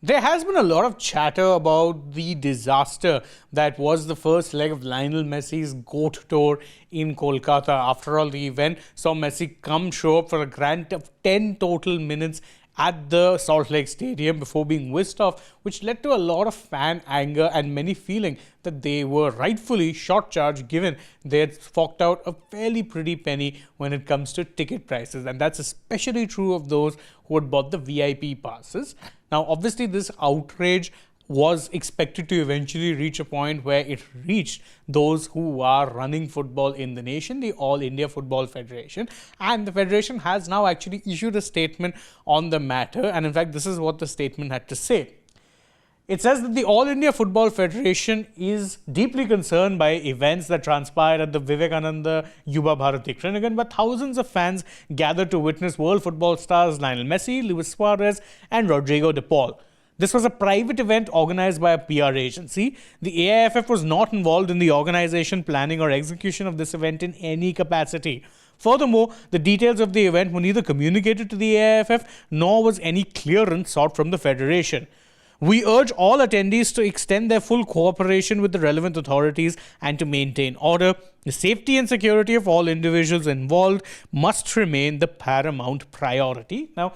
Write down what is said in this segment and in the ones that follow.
There has been a lot of chatter about the disaster that was the first leg of Lionel Messi's GOAT Tour in Kolkata. After all, the event saw Messi show up for a grand of 10 total minutes at the Salt Lake Stadium before being whisked off, which led to a lot of fan anger and many feeling that they were rightfully short charged given they had forked out a fairly pretty penny when it comes to ticket prices. And that's especially true of those who had bought the VIP passes. Now, obviously, this outrage was expected to eventually reach a point where it reached those who are running football in the nation, the All India Football Federation. And the Federation has now actually issued a statement on the matter. And in fact, this is what the statement had to say. It says that the All India Football Federation is deeply concerned by events that transpired at the Vivekananda Yuba Bharati Krirangan, where thousands of fans gathered to witness world football stars Lionel Messi, Luis Suarez and Rodrigo de Paul. This was a private event organized by a PR agency. The AIFF was not involved in the organization, planning or execution of this event in any capacity. Furthermore, the details of the event were neither communicated to the AIFF nor was any clearance sought from the Federation. We urge all attendees to extend their full cooperation with the relevant authorities and to maintain order. The safety and security of all individuals involved must remain the paramount priority. Now,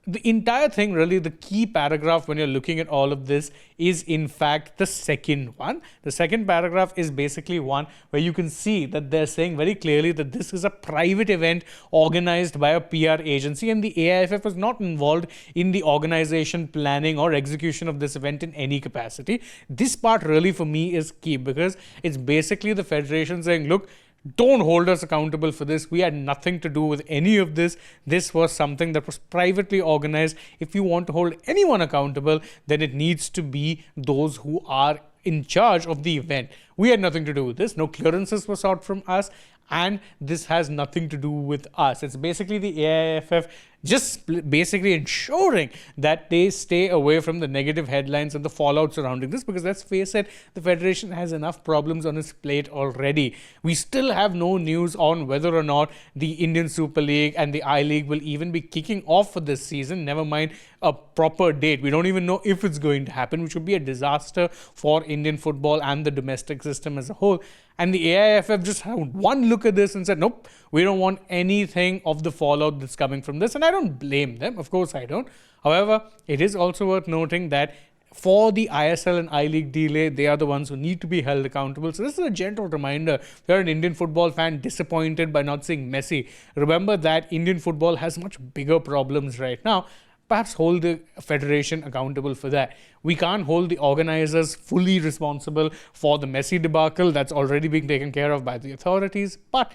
the entire thing, really, the key paragraph when you're looking at all of this is in fact the second one. The second paragraph is basically one where you can see that they're saying very clearly that this is a private event organized by a PR agency and the AIFF was not involved in the organization, planning or execution of this event in any capacity. This part really for me is key because it's basically the Federation saying, look, don't hold us accountable for this. We had nothing to do with any of this. This was something that was privately organized. If you want to hold anyone accountable, then it needs to be those who are in charge of the event. We had nothing to do with this. No clearances were sought from us. And this has nothing to do with us. It's basically the AIFF just basically ensuring that they stay away from the negative headlines and the fallout surrounding this, because let's face it, the Federation has enough problems on its plate already. We still have no news on whether or not the Indian Super League and the I-League will even be kicking off for this season, never mind a proper date. We don't even know if it's going to happen, which would be a disaster for Indian football and the domestic system as a whole. And the AIFF just had one look at this and said, nope, we don't want anything of the fallout that's coming from this. And I don't blame them. Of course, I don't. However, it is also worth noting that for the ISL and I-League delay, they are the ones who need to be held accountable. So this is a gentle reminder. If you're an Indian football fan disappointed by not seeing Messi, remember that Indian football has much bigger problems right now. Perhaps hold the Federation accountable for that. We can't hold the organizers fully responsible for the Messi debacle. That's already being taken care of by the authorities. But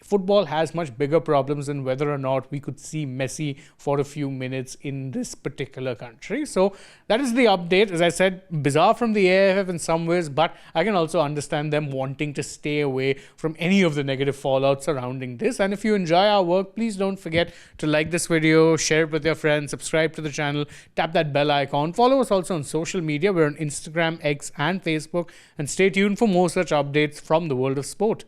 football has much bigger problems than whether or not we could see Messi for a few minutes in this particular country. So that is the update. As I said, bizarre from the AIFF in some ways, but I can also understand them wanting to stay away from any of the negative fallout surrounding this. And if you enjoy our work, please don't forget to like this video, share it with your friends, subscribe to the channel, tap that bell icon. Follow us also on social media. We're on Instagram, X and Facebook. And stay tuned for more such updates from the world of sport.